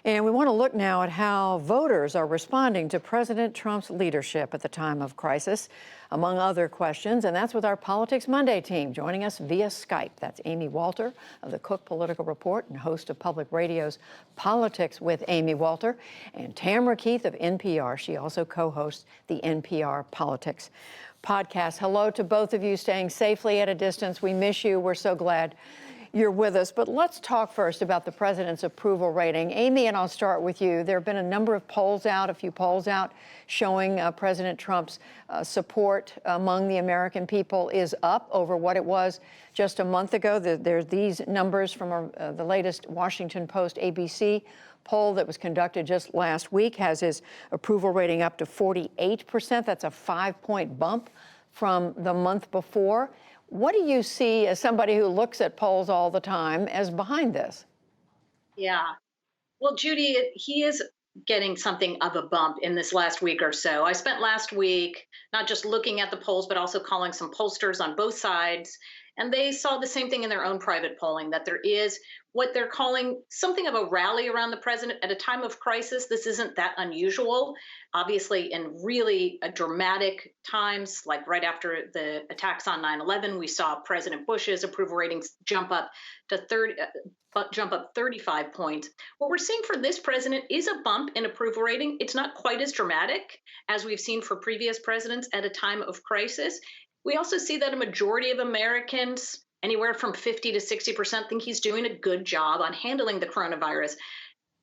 And we want to look now at how voters are responding to President Trump's leadership at the time of crisis, among other questions. And that's with our Politics Monday team joining us via Skype. That's Amy Walter of the Cook Political Report and host of Public Radio's Politics with Amy Walter, and Tamara Keith of NPR. She also co-hosts the NPR Politics podcast. Hello to both of you, staying safely at a distance. We miss you. We're so glad you're with us. But let's talk first about the president's approval rating. Amy, and I'll start with you. There have been a number of polls out, a few polls out, showing President Trump's support among the American people is up over what it was just a month ago. There's these numbers from the latest Washington Post ABC poll that was conducted just last week has his approval rating up to 48%. That's a 5-point bump from the month before. What do you see as somebody who looks at polls all the time as behind this? Yeah. Well, Judy, he is getting something of a bump in this last week or so. I spent last week not just looking at the polls, but also calling some pollsters on both sides. And they saw the same thing in their own private polling, that there is what they're calling something of a rally around the president at a time of crisis. This isn't that unusual. Obviously, in really dramatic times, like right after the attacks on 9/11, we saw President Bush's approval ratings jump up to 35 points. What we're seeing for this president is a bump in approval rating. It's not quite as dramatic as we've seen for previous presidents at a time of crisis. We also see that a majority of Americans, anywhere from 50 to 60%, think he's doing a good job on handling the coronavirus.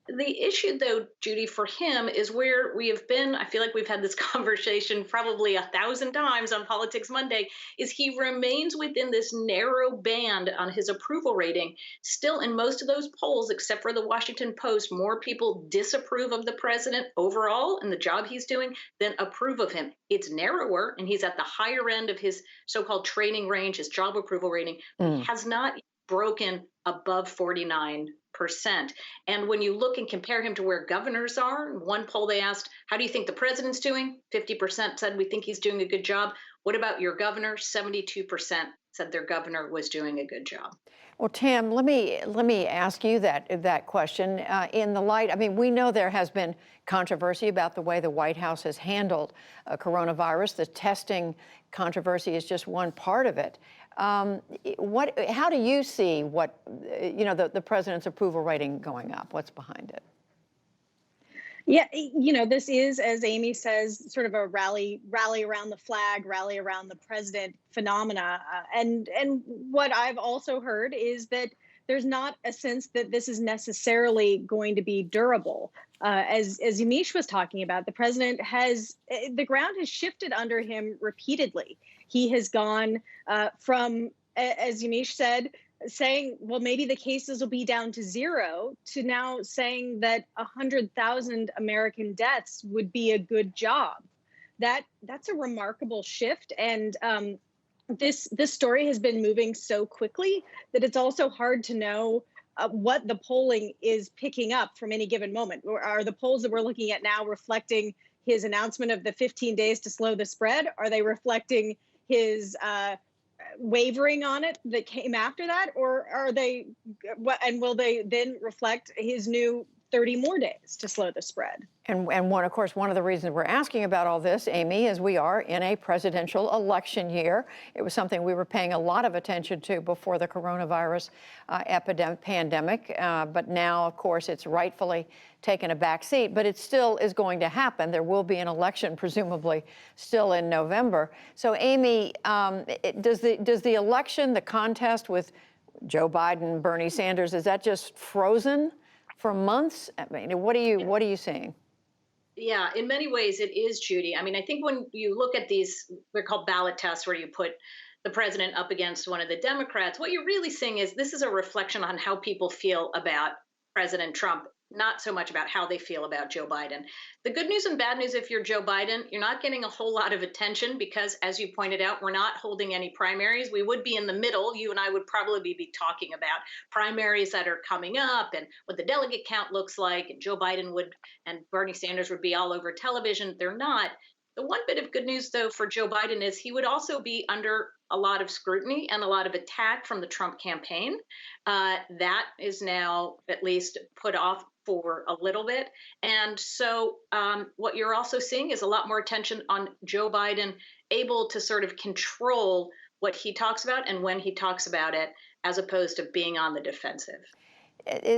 The issue, though, Judy, for him is where we have been. I feel like we've had this conversation probably 1,000 times on Politics Monday, is he remains within this narrow band on his approval rating. Still, in most of those polls, except for the Washington Post, more people disapprove of the president overall and the job he's doing than approve of him. It's narrower, and he's at the higher end of his so-called training range, his job approval rating. He has not broken above 49%. And when you look and compare him to where governors are, in one poll they asked, how do you think the president's doing? 50% said we think he's doing a good job. What about your governor? 72% said their governor was doing a good job. Well, Tam, let me ask you that question. In the light, I mean, we know there has been controversy about the way the White House has handled coronavirus. The testing controversy is just one part of it. How do you see the president's approval rating going up? What's behind it? Yeah, this is, as Amy says, sort of a rally around the flag, rally around the president phenomena. And what I've also heard is that there's not a sense that this is necessarily going to be durable. As Yamiche was talking about, the president the ground has shifted under him repeatedly. He has gone from, as Yamiche said, saying, well, maybe the cases will be down to zero, to now saying that 100,000 American deaths would be a good job. That's a remarkable shift. And this story has been moving so quickly that it's also hard to know what the polling is picking up from any given moment. Are the polls that we're looking at now reflecting his announcement of the 15 days to slow the spread? Are they reflecting his wavering on it that came after that? Or are they, and will they then reflect his new 30 more days to slow the spread? And of course, one of the reasons we're asking about all this, Amy, is we are in a presidential election year. It was something we were paying a lot of attention to before the coronavirus pandemic. But now, of course, it's rightfully taken a back seat. But it still is going to happen. There will be an election, presumably, still in November. So, Amy, does the election, the contest with Joe Biden, Bernie Sanders, is that just frozen for months? I mean, what are you seeing? Yeah, in many ways it is, Judy. I mean, I think when you look at these, they're called ballot tests, where you put the president up against one of the Democrats, what you're really seeing is this is a reflection on how people feel about President Trump, not so much about how they feel about Joe Biden. The good news and bad news, if you're Joe Biden, you're not getting a whole lot of attention because, as you pointed out, we're not holding any primaries. We would be in the middle. You and I would probably be talking about primaries that are coming up and what the delegate count looks like. And Joe Biden and Bernie Sanders would be all over television. They're not. The one bit of good news, though, for Joe Biden is he would also be under a lot of scrutiny and a lot of attack from the Trump campaign. That is now at least put off for a little bit. And so what you're also seeing is a lot more attention on Joe Biden able to sort of control what he talks about and when he talks about it, as opposed to being on the defensive.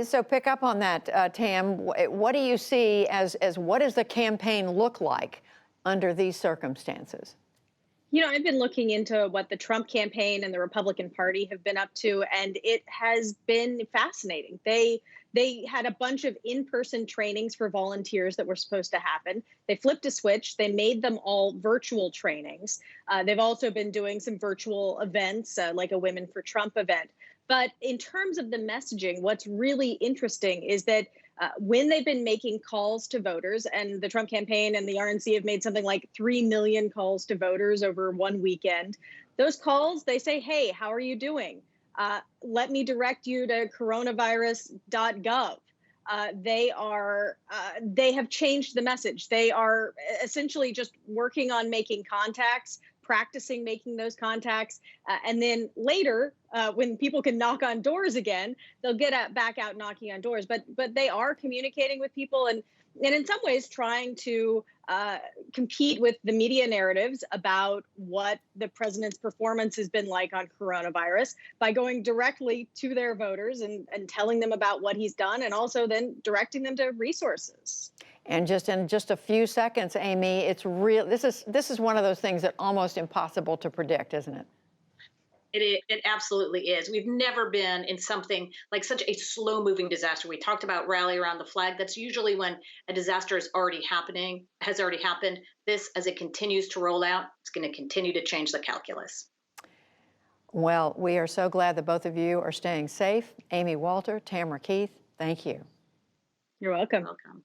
So pick up on that, Tam. What do you see as what does the campaign look like under these circumstances? You know, I've been looking into what the Trump campaign and the Republican Party have been up to, and it has been fascinating. They had a bunch of in-person trainings for volunteers that were supposed to happen. They flipped a switch. They made them all virtual trainings. They've also been doing some virtual events, like a Women for Trump event. But in terms of the messaging, what's really interesting is that when they've been making calls to voters, and the Trump campaign and the RNC have made something like 3 million calls to voters over one weekend, those calls, they say, hey, how are you doing? Let me direct you to coronavirus.gov. They have changed the message. They are essentially just working on making contacts, practicing making those contacts, and then later, when people can knock on doors again, they'll get back out knocking on doors. But they are communicating with people, and in some ways trying to compete with the media narratives about what the president's performance has been like on coronavirus by going directly to their voters and telling them about what he's done, and also then directing them to resources. And just in just a few seconds, Amy, it's real. This is one of those things that almost impossible to predict, isn't it? It absolutely is. We've never been in something like such a slow moving disaster. We talked about rally around the flag. That's usually when a disaster is already happening, has already happened. This, as it continues to roll out, it's going to continue to change the calculus. Well, we are so glad that both of you are staying safe. Amy Walter, Tamara Keith, thank you. You're welcome. Welcome.